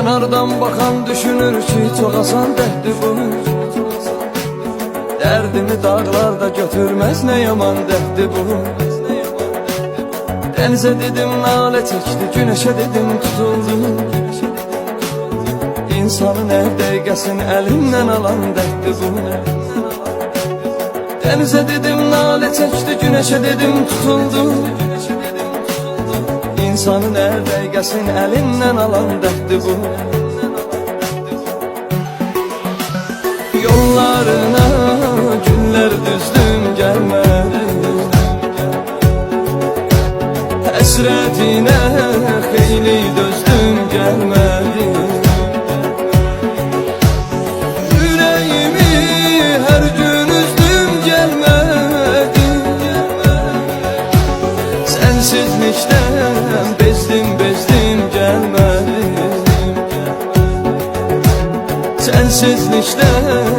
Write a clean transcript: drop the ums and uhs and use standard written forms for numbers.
Kənardan baxan düşünür ki, çox asan dərddir bu. Dərdimi dağlarda götürməz, nə yaman dərddir bu. Dənizə dedim, nalə çəkdi, günəşə dedim, tutuldu. İnsanın hər dəqiqəsini əlimdən alan dərddir bu. Dənizə dedim, nalə çəkdi, günəşə dedim, tutuldu. İnsanın hər dəqiqəsini əlimdən alan dərddir bu. Yollarına günlər düzdüm, gəlmədi. Həsrətinə xeyli dözdüm, gəlmədi. Ürəyimi hər gün üzdüm, gəlmədi. Sənsizlikdən bezdim, gəlmədi. Sənsizlikdən